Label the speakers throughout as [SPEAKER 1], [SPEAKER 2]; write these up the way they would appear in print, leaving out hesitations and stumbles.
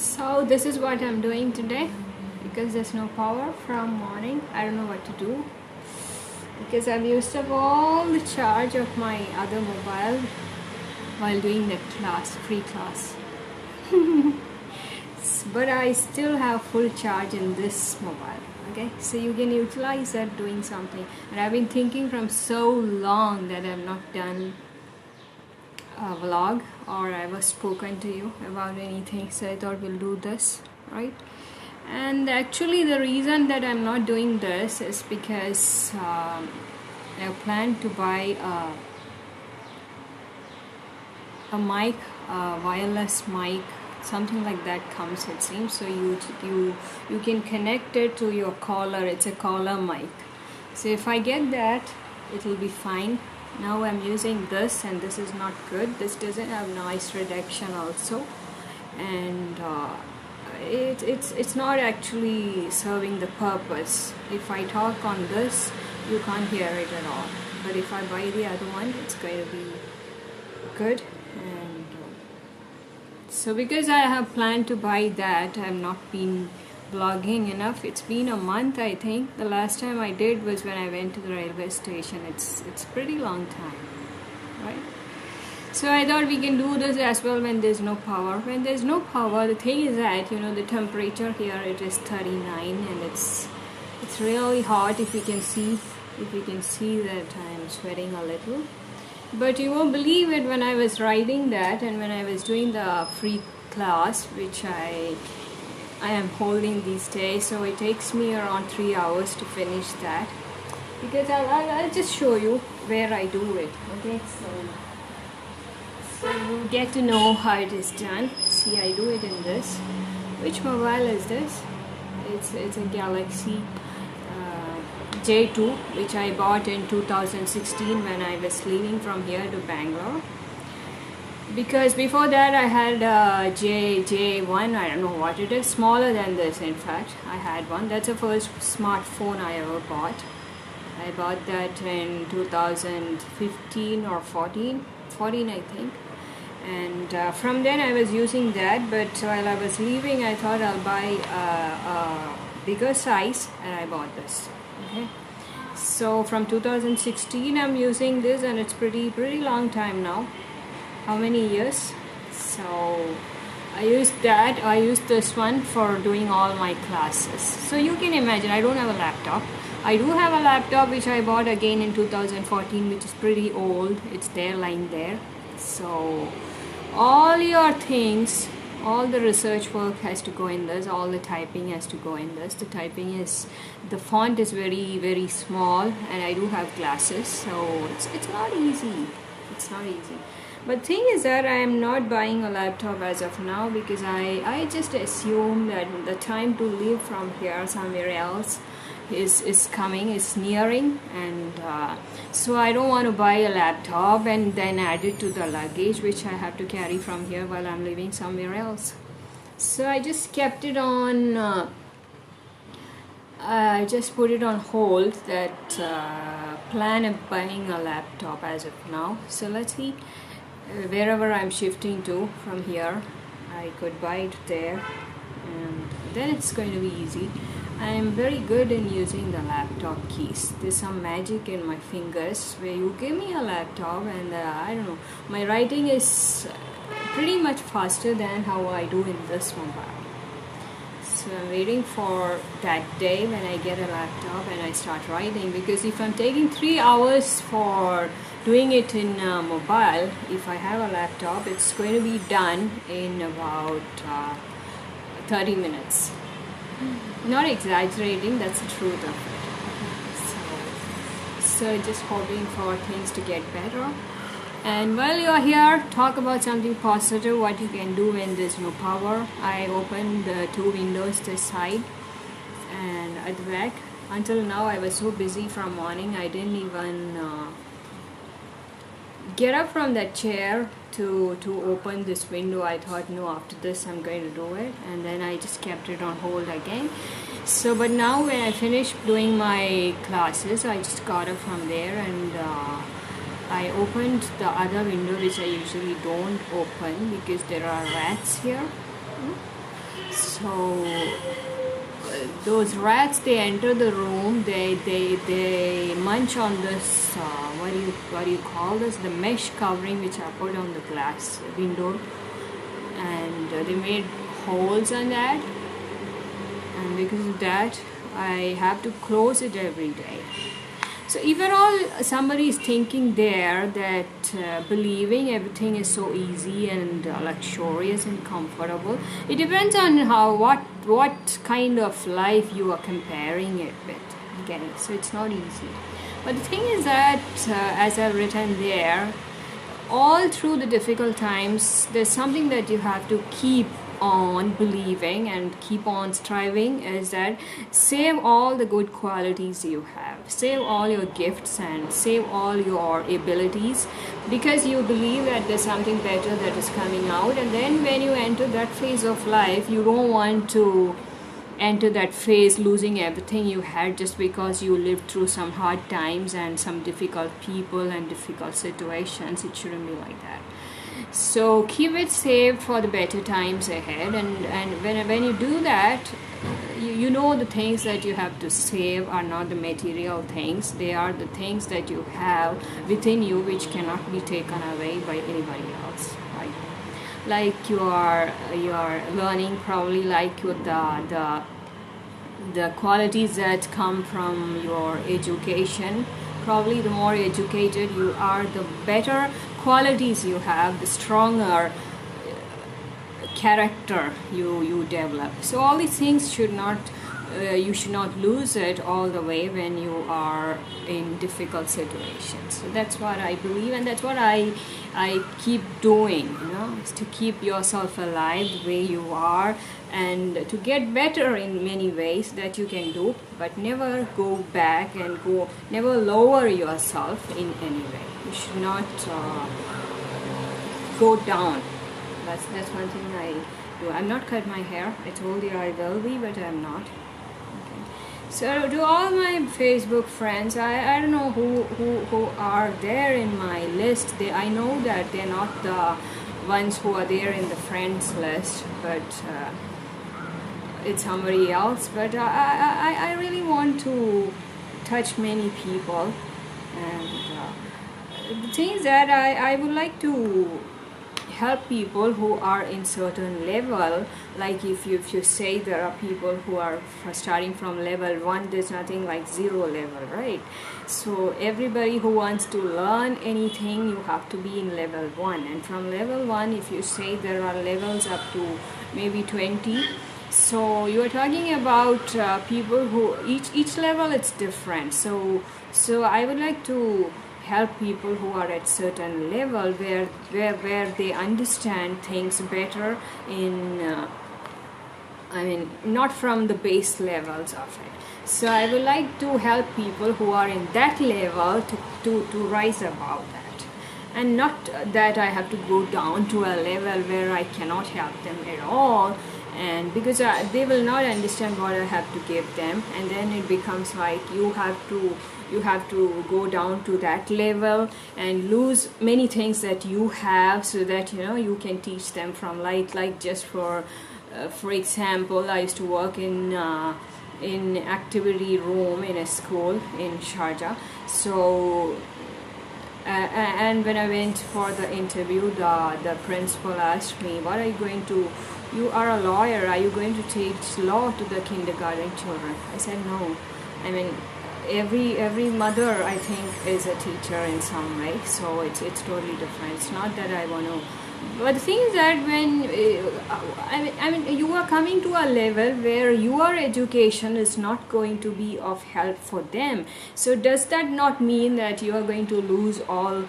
[SPEAKER 1] So this is what I'm doing today because there's no power from morning. I don't know what to do because I've used up all the charge of my other mobile while doing that free class. But I still have full charge in this mobile. Okay, so you can utilize that doing something. And I've been thinking from so long that I've not done a vlog or I've spoken to you about anything, so I thought we'll do this, right? And actually the reason that I'm not doing this is because I plan to buy a mic, a wireless mic, something like that comes, it seems. So you can connect it to your collar. It's a collar mic. So if I get that, it will be fine. Now I'm using this and this is not good. This doesn't have noise reduction also, and it's not actually serving the purpose. If I talk on this, you can't hear it at all, but if I buy the other one, it's going to be good. And so because I have planned to buy that, I have not been vlogging enough. It's been a month, I think. The last time I did was when I went to the railway station. It's pretty long time, right? So I thought we can do this as well when there's no power. When there's no power, the thing is that, you know, the temperature here, it is 39 and it's really hot. If you can see that I'm sweating a little. But you won't believe it, when I was writing that and when I was doing the free class, which I am holding these days, so it takes me around 3 hours to finish that, because I'll just show you where I do it. Okay, so you get to know how it is done. See, I do it in this. Which mobile is this? It's a Galaxy J2, which I bought in 2016 when I was leaving from here to Bangalore. Because before that I had a J1, I don't know what it is, smaller than this. In fact, I had one. That's the first smartphone I ever bought. I bought that in 2015 or 14 I think. And from then I was using that, but while I was leaving I thought I'll buy a bigger size, and I bought this. Okay, so from 2016 I'm using this, and it's pretty long time now. How many years? So I used that. I used this one for doing all my classes. So you can imagine, I don't have a laptop. I do have a laptop which I bought again in 2014, which is pretty old. It's there, lying there. So all your things, all the research work has to go in this, all the typing has to go in this. The typing is, the font is very small, and I do have glasses, so it's not easy. It's not easy. But thing is that I am not buying a laptop as of now, because I just assume that the time to leave from here somewhere else is coming, is nearing, and so I don't want to buy a laptop and then add it to the luggage which I have to carry from here while I'm living somewhere else. So I just kept it on, I just put it on hold, that plan of buying a laptop as of now. So let's see, wherever I'm shifting to from here, I could buy it there, and then it's going to be easy. I am very good in using the laptop keys. There's some magic in my fingers where you give me a laptop and I don't know, my writing is pretty much faster than how I do in this mobile. So I'm waiting for that day when I get a laptop and I start writing, because if I'm taking 3 hours for doing it in mobile, if I have a laptop, it's going to be done in about 30 minutes. Not exaggerating, that's the truth of it. So just hoping for things to get better. And while you're here, talk about something positive, what you can do when there's no power. I opened the 2 windows this side and at the back. Until now I was so busy from morning, I didn't even get up from that chair to open this window. I thought, no, after this I'm going to do it, and then I just kept it on hold again. So but now when I finished doing my classes, I just got up from there and I opened the other window, which I usually don't open because there are rats here. So those rats, they enter the room, they munch on this what do you call this, the mesh covering which I put on the glass window, and they made holes on that, and because of that I have to close it every day. So even all somebody is thinking there that believing everything is so easy and luxurious and comfortable. It depends on what kind of life you are comparing it with. Okay, so it's not easy. But the thing is that as I've written there, all through the difficult times, there's something that you have to keep on believing and keep on striving, is that save all the good qualities you have, save all your gifts and save all your abilities, because you believe that there's something better that is coming out. And then when you enter that phase of life, you don't want to enter that phase losing everything you had just because you lived through some hard times and some difficult people and difficult situations. It shouldn't be like that. So keep it saved for the better times ahead, and when you do that, you know the things that you have to save are not the material things. They are the things that you have within you which cannot be taken away by anybody else, right? Like you are learning, probably like the qualities that come from your education. Probably the more educated you are, the better qualities you have, the stronger character you develop. So all these things should not you should not lose it all the way when you are in difficult situations. So that's what I believe, and that's what I keep doing, is to keep yourself alive the way you are, and to get better in many ways that you can do, but never go back and never lower yourself in any way. You should not go down. That's one thing I do. I'm not cut my hair. I told you I will be, but I'm not. Okay. So to all my Facebook friends, I don't know who are there in my list. I know that they're not the ones who are there in the friends list, but it's somebody else. But I really want to touch many people, and the thing is that I would like to help people who are in certain level. Like if you say there are people who are starting from level 1, there's nothing like 0 level, right? So everybody who wants to learn anything, you have to be in level 1, and from level 1, if you say there are levels up to maybe 20, so you are talking about people who each level it's different. So I would like to help people who are at certain level where they understand things better not from the base levels of it. So I would like to help people who are in that level to rise above that, and not that I have to go down to a level where I cannot help them at all, and because they will not understand what I have to give them, and then it becomes like you have to go down to that level and lose many things that you have, so that you can teach them from like just for example, I used to work in activity room in a school in Sharjah. So and when I went for the interview, the principal asked me, what are you going to, you are a lawyer, are you going to teach law to the kindergarten children? I said no. I mean, every mother, I think, is a teacher in some way, so it's totally different. It's not that I want to, but the thing is that when I mean you are coming to a level where your education is not going to be of help for them, so does that not mean that you are going to lose all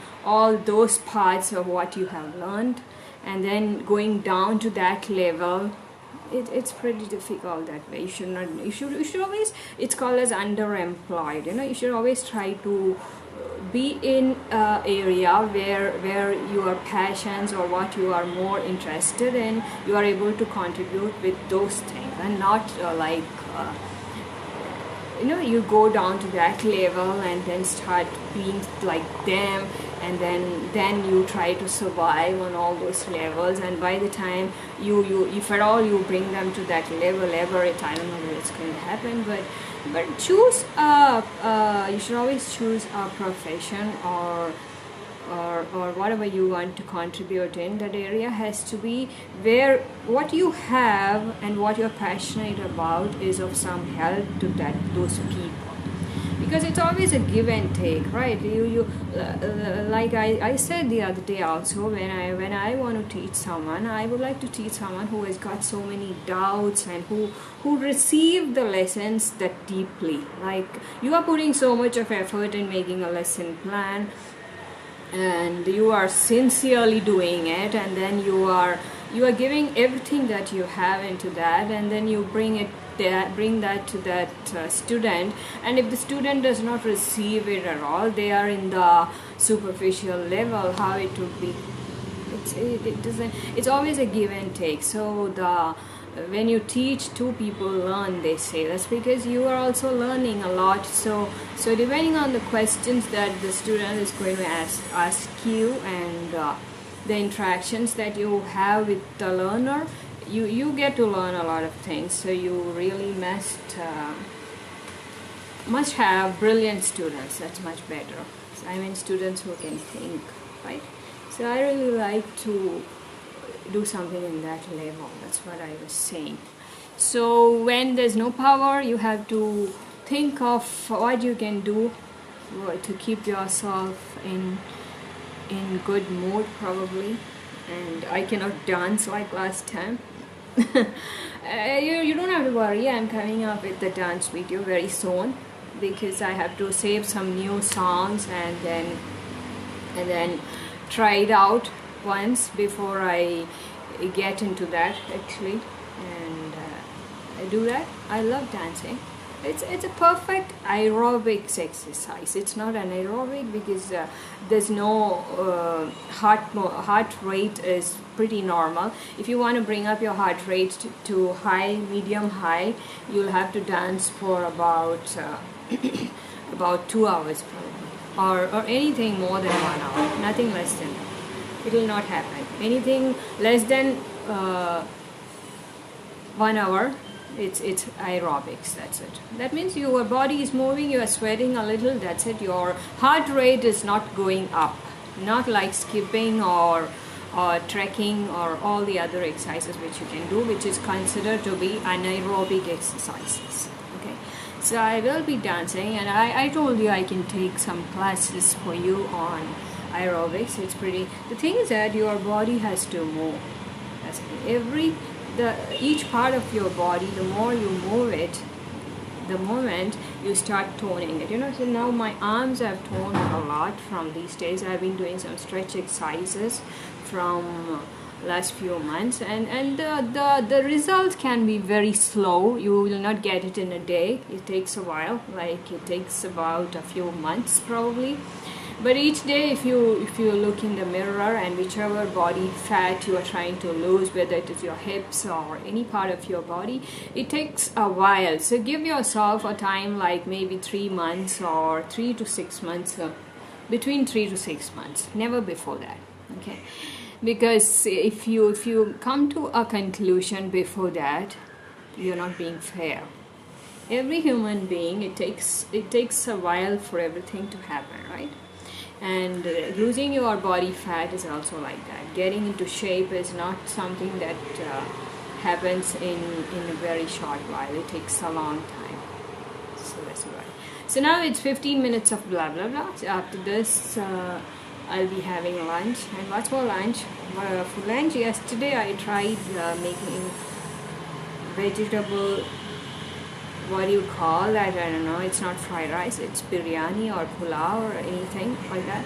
[SPEAKER 1] those parts of what you have learned, and then going down to that level? It's pretty difficult that way. You should always, it's called as underemployed. You should always try to be in an area where your passions or what you are more interested in, you are able to contribute with those things, and not you go down to that level and then start being like them, and then you try to survive on all those levels, and by the time you if at all you bring them to that level ever, I don't know whether it's going to happen, but choose you should always choose a profession or whatever you want to contribute in. That area has to be where what you have and what you're passionate about is of some help to those people, because it's always a give and take, right? Like I said the other day also, when I want to teach someone, I would like to teach someone who has got so many doubts and who receive the lessons that deeply. Like, you are putting so much of effort in making a lesson plan, and you are sincerely doing it, and then you are giving everything that you have into that, and then you bring that to that student, and if the student does not receive it at all, they are in the superficial level, how it would be, it doesn't, it's always a give and take. So when you teach, two people learn, they say. That's because you are also learning a lot. So depending on the questions that the student is going to ask you, and the interactions that you have with the learner, you get to learn a lot of things. So you really must have brilliant students. That's much better. I mean, students who can think, right? So I really like to do something in that level. That's what I was saying. So when there's no power, you have to think of what you can do to keep yourself in good mood, probably. And I cannot dance like last time. You don't have to worry, I'm coming up with the dance video very soon, because I have to save some new songs and then try it out once before I get into that, actually. And I do that. I love dancing. It's a perfect aerobics exercise. It's not anaerobic because there's no heart rate is pretty normal. If you want to bring up your heart rate to high, medium high, you'll have to dance for about 2 hours probably, or anything more than 1 hour, nothing less than that. It will not happen. Anything less than 1 hour, it's aerobics. That's it. That means your body is moving, you are sweating a little, that's it. Your heart rate is not going up, not like skipping or trekking or all the other exercises which you can do, which is considered to be anaerobic exercises. Okay, so I will be dancing, and I told you I can take some classes for you on aerobics. It's pretty, the thing is that your body has to move. That's each part of your body, the more you move it, the moment you start toning it. So now my arms have toned a lot from these days. I've been doing some stretch exercises from last few months, and the result can be very slow. You will not get it in a day. It takes a while, like it takes about a few months probably. But each day, if you look in the mirror, and whichever body fat you are trying to lose, whether it is your hips or any part of your body, it takes a while. So give yourself a time, like maybe 3 months or 3 to 6 months, between 3 to 6 months, never before that. Okay, because if you come to a conclusion before that, you're not being fair. Every human being, it takes a while for everything to happen, right? And losing your body fat is also like that. Getting into shape is not something that happens in a very short while. It takes a long time. So that's why. So now it's 15 minutes of blah blah blah. So after this, I'll be having lunch. And what's for lunch? For lunch, yesterday I tried making vegetable, what do you call that? I don't know. It's not fried rice. It's biryani or pulao or anything like that.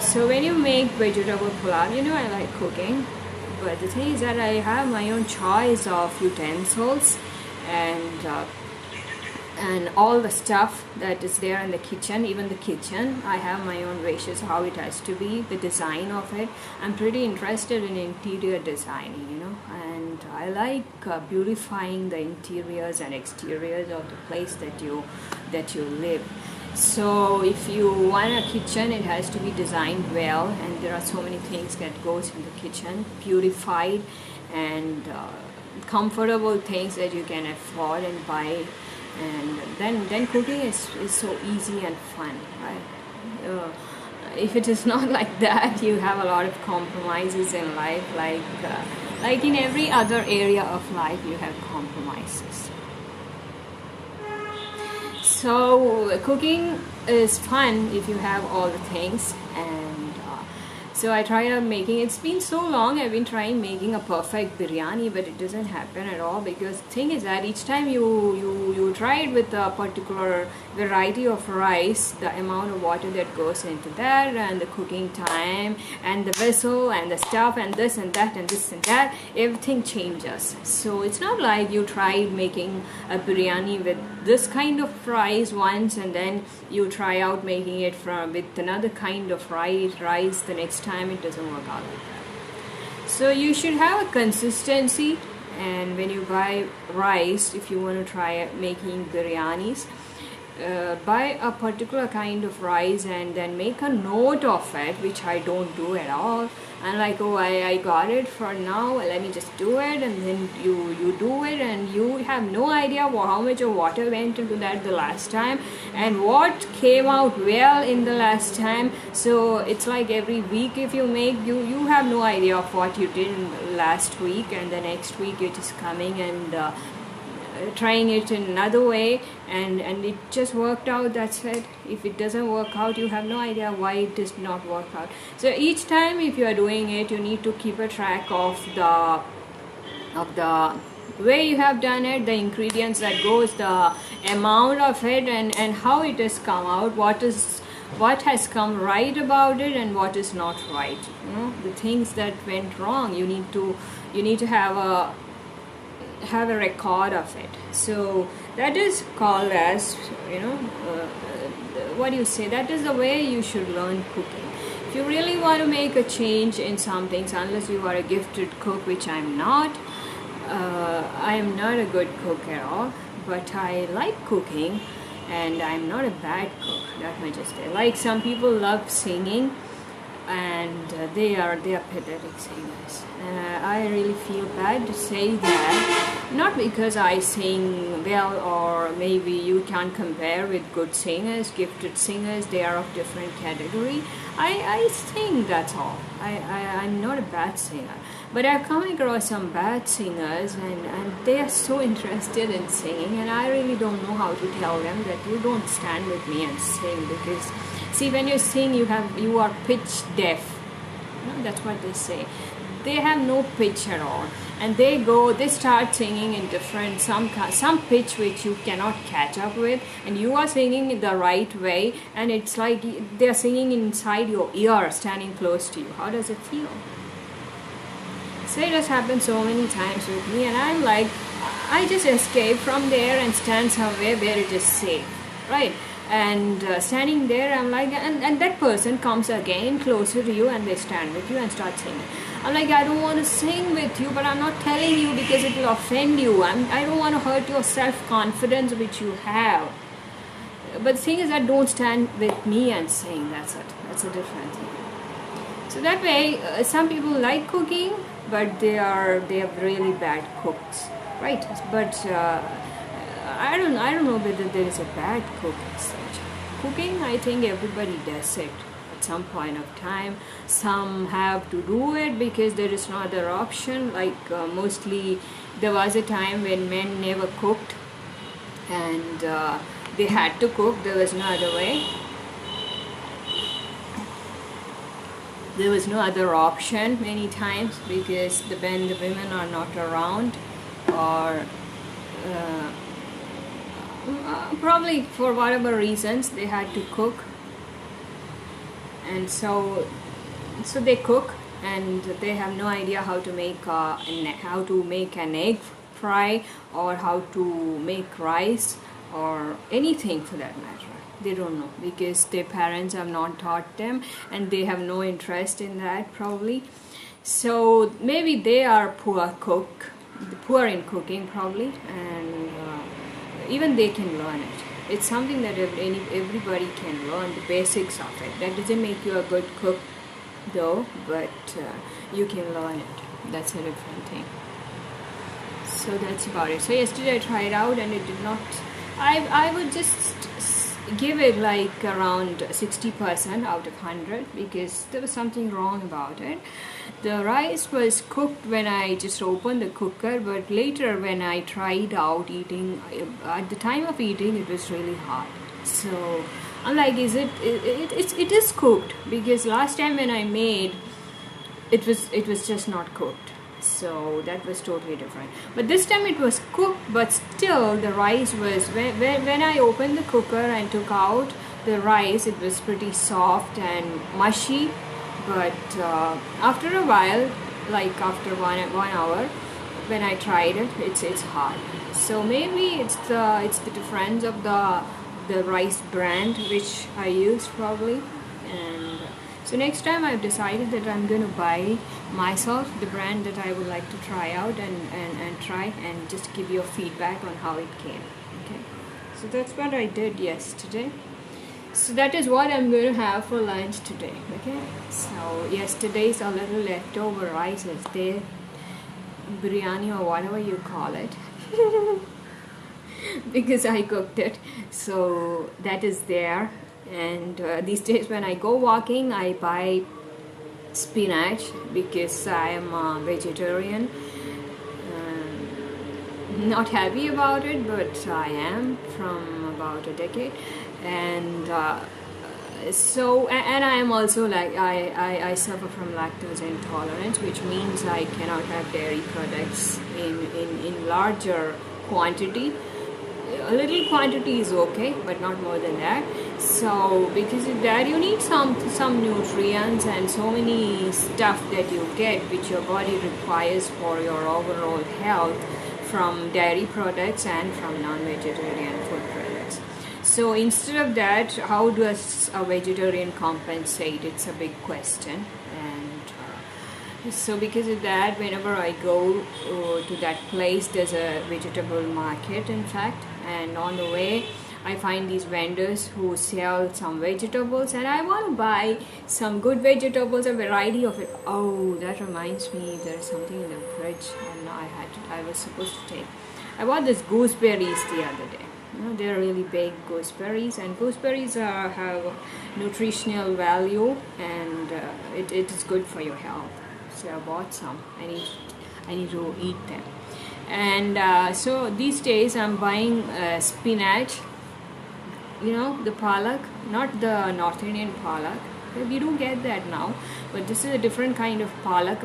[SPEAKER 1] So when you make vegetable pulao, I like cooking. But the thing is that I have my own choice of utensils and all the stuff that is there in the kitchen. Even the kitchen, I have my own wishes how it has to be, the design of it. I'm pretty interested in interior designing, and I like beautifying the interiors and exteriors of the place that you live. So if you want a kitchen, it has to be designed well, and there are so many things that goes in the kitchen, purified and comfortable things that you can afford and buy, and then cooking is so easy and fun, right? If it is not like that, you have a lot of compromises in life, like in every other area of life you have compromises. So cooking is fun if you have all the things, and so I tried out making. It's been so long I've been trying making a perfect biryani, but it doesn't happen at all, because the thing is that each time you try it with a particular variety of rice, the amount of water that goes into that, and the cooking time, and the vessel, and the stuff, and this and that, and this and that, everything changes. So it's not like you tried making a biryani with this kind of rice once, and then you try out making it with another kind of rice the next time. It doesn't work out like that. So you should have a consistency, and when you buy rice, if you want to try making biryanis, buy a particular kind of rice and then make a note of it, which I don't do at all. And like, oh, I got it for now, let me just do it, and then you do it, and you have no idea how much of water went into that the last time, and what came out well in the last time. So it's like every week if you make, you have no idea of what you did in last week, and the next week you're just coming and trying it in another way, and it just worked out. That's it. If it doesn't work out, you have no idea why it does not work out. So each time if you are doing it, you need to keep a track of the way you have done it, the ingredients that goes, the amount of it, and how it has come out, what has come right about it, and what is not right. The things that went wrong, you need to have a record of it. So that is called as, what do you say, that is the way you should learn cooking. If you really want to make a change in some things, unless you are a gifted cook, which I'm not, I am not a good cook at all, but I like cooking, and I'm not a bad cook, that much I say. Like some people love singing, and they are pathetic singers. I really feel bad to say that, not because I sing well, or maybe you can't compare with good singers, gifted singers, they are of different category. I sing, that's all. I'm not a bad singer, but I've come across some bad singers, and they are so interested in singing, and I really don't know how to tell them that you don't stand with me and sing, because see, when you sing, you are pitch deaf. That's what they say. They have no pitch at all, and they start singing in different some pitch which you cannot catch up with, and you are singing in the right way, and it's like they are singing inside your ear, standing close to you. How does it feel? So it has happened so many times with me, and I'm like, I just escape from there and stand somewhere where it is safe, right? And standing there, I'm like, and that person comes again closer to you, and they stand with you and start singing. I'm like, I don't want to sing with you, but I'm not telling you because it will offend you. I don't want to hurt your self-confidence which you have. But the thing is that don't stand with me and sing. That's it. That's a different thing. So that way, some people like cooking, but they are really bad cooks, right? But I don't know whether there is a bad cook as such. Cooking, I think everybody does it at some point of time. Some have to do it because there is no other option. Like mostly, there was a time when men never cooked, and they had to cook. There was no other way. There was no other option many times, because when the women are not around, or probably for whatever reasons they had to cook, and so they cook, and they have no idea how to make an egg fry, or how to make rice, or anything for that matter. They don't know, because their parents have not taught them, and they have no interest in that probably. So maybe they are poor in cooking probably, and even they can learn it. It's something that everybody can learn the basics of it. That doesn't make you a good cook though, but you can learn it. That's a different thing. So that's about it. So yesterday I tried out and it did not. I would just give it like around 60% out of 100 because there was something wrong about it. The rice was cooked when I just opened the cooker, but later when I tried out eating, at the time of eating it was really hot. So I'm like, it is cooked, because last time when I made it was just not cooked. So that was totally different. But this time it was cooked, but still the rice was, when I opened the cooker and took out the rice, it was pretty soft and mushy. But after a while, like after one hour, when I tried it, it's hard. So maybe it's the difference of the rice brand which I use probably. And so next time I've decided that I'm going to buy myself the brand that I would like to try out and try and just give you a feedback on how it came. Okay, so that's what I did yesterday. So that is what I'm going to have for lunch today. Okay, so yesterday's a little leftover rice is there, biryani or whatever you call it, because I cooked it. So that is there. And these days when I go walking, I buy spinach because I am a vegetarian. Not happy about it, but I am from about a decade. And so I am also like, I suffer from lactose intolerance, which means I cannot have dairy products in larger quantity. A little quantity is okay, but not more than that. So because of that, you need some nutrients and so many stuff that you get which your body requires for your overall health from dairy products and from non-vegetarian food products. So instead of that, how does a vegetarian compensate? It's a big question. And so because of that, whenever I go to that place, there's a vegetable market in fact, and on the way I find these vendors who sell some vegetables, and I want to buy some good vegetables, a variety of it. Oh, that reminds me, there's something in the fridge and I was supposed to take. I bought these gooseberries the other day. They're really big gooseberries, and gooseberries have nutritional value, and it is good for your health. So I bought some. I need to eat them. And so these days I'm buying spinach, the palak, not the North Indian palak. We don't get that now, but this is a different kind of palak,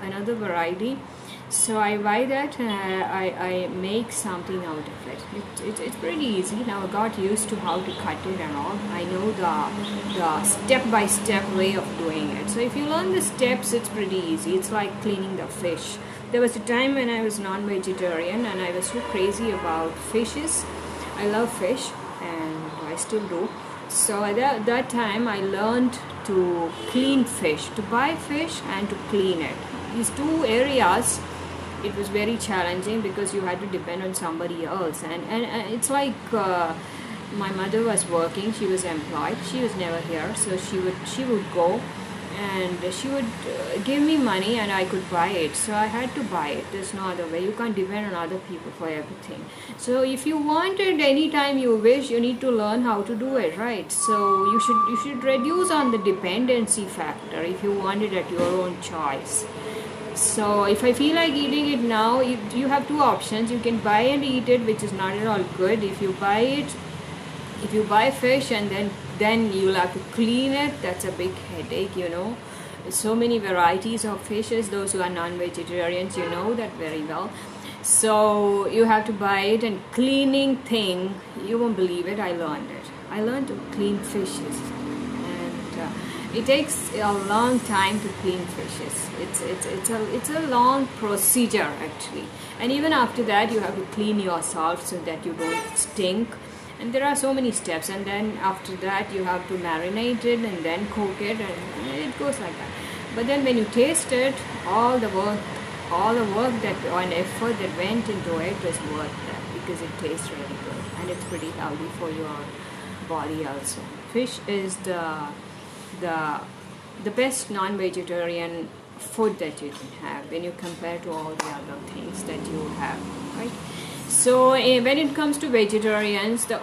[SPEAKER 1] another variety. So I buy that and I make something out of it. It's pretty easy. Now I got used to how to cut it and all. I know the step-by-step way of doing it. So if you learn the steps, it's pretty easy. It's like cleaning the fish. There was a time when I was non-vegetarian and I was so crazy about fishes. I love fish and I still do. So at that time I learned to clean fish, to buy fish and to clean it. These two areas, it was very challenging because you had to depend on somebody else, and it's like my mother was working, she was employed, she was never here, so she would go and she would give me money and I could buy it. So I had to buy it. There's no other way. You can't depend on other people for everything. So if you want it anytime you wish, you need to learn how to do it, right? So you should reduce on the dependency factor if you want it at your own choice. So if I feel like eating it now, you have two options. You can buy and eat it, which is not at all good. If you buy fish and then you'll have to clean it, that's a big headache, There's so many varieties of fishes. Those who are non-vegetarians, you know that very well. So you have to buy it, and cleaning thing, you won't believe it, I learned it. I learned to clean fishes. It takes a long time to clean fishes. It's a long procedure actually, and even after that you have to clean yourself so that you don't stink. And there are so many steps, and then after that you have to marinate it and then cook it, and it goes like that. But then when you taste it, all the work and effort that went into it was worth that, because it tastes really good. and it's pretty healthy for your body also. Fish is the best non-vegetarian food that you can have when you compare to all the other things that you have, right? So when it comes to vegetarians, there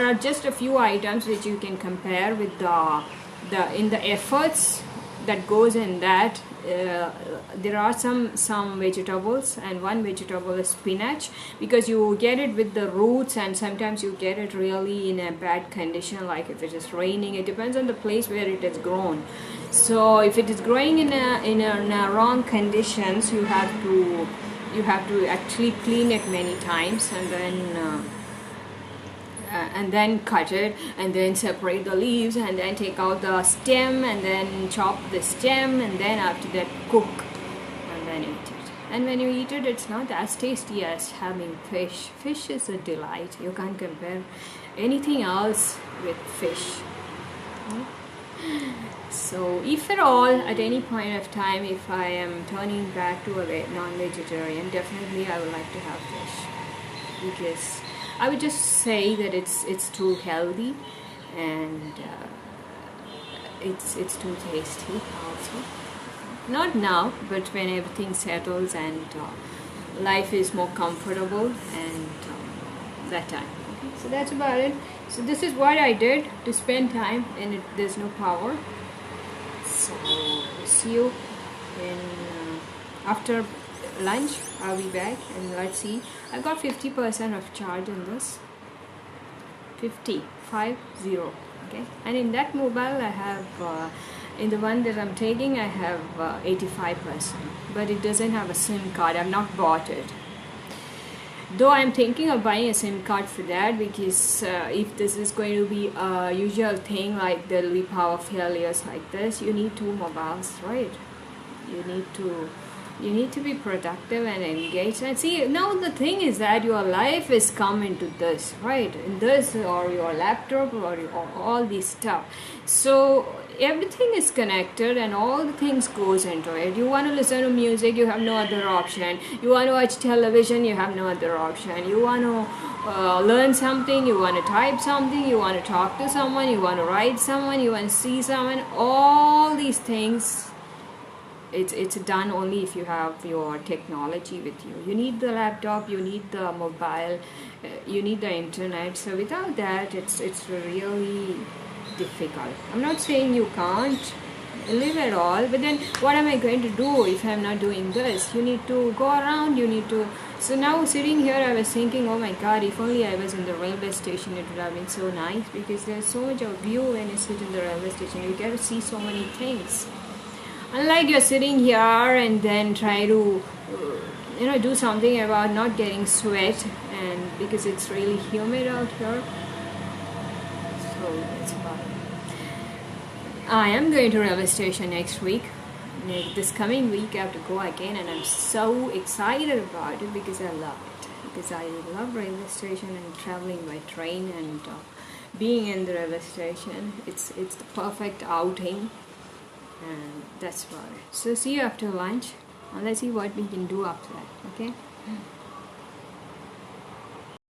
[SPEAKER 1] are just a few items which you can compare with the efforts that goes in that. There are some vegetables, and one vegetable is spinach, because you get it with the roots, and sometimes you get it really in a bad condition, like if it is raining. It depends on the place where it is grown. So if it is growing in a wrong conditions, you have to actually clean it many times, and then cut it, and then separate the leaves, and then take out the stem, and then chop the stem, and then after that cook, and then eat it. And when you eat it, it's not as tasty as having fish. Fish is a delight. You can't compare anything else with fish. So if at all, at any point of time, if I am turning back to a non-vegetarian, definitely I would like to have fish, because I would just say that it's too healthy, and it's too tasty also. Not now, but when everything settles and life is more comfortable, and that time. Okay, so that's about it. So this is what I did to spend time, and there's no power. So see you in after lunch. I'll be back, and let's see. I got 50% of charge in this. 50. Okay, and in that mobile I have in the one that I'm taking I have 85%, but it doesn't have a SIM card. I've not bought it, though I'm thinking of buying a SIM card for that, because if this is going to be a usual thing, like there will be power failures like this, you need two mobiles, right? You need to be productive and engaged. And see, now the thing is that your life is come into this, right? In this, or your laptop, or all this stuff. So everything is connected, and all the things goes into it. You want to listen to music, you have no other option. You want to watch television, you have no other option. You want to learn something, you want to type something, you want to talk to someone, you want to write someone, you want to see someone. All these things, it's done only if you have your technology with you. You need the laptop, you need the mobile, you need the internet. So without that, it's really difficult. I'm not saying you can't live at all, but then what am I going to do if I'm not doing this? You need to go around, you need to. So now sitting here, I was thinking, oh my God, if only I was in the railway station, it would have been so nice, because there's so much of view when you sit in the railway station. You get to see so many things. Unlike you're sitting here and then try to do something about not getting sweat, and because it's really humid out here. So that's about it. I am going to railway station next week. This coming week I have to go again, and I'm so excited about it because I love it. Because I love railway station and traveling by train, and being in the railway station. It's the perfect outing. And that's about it. So see you after lunch, and let's see what we can do after that. Okay.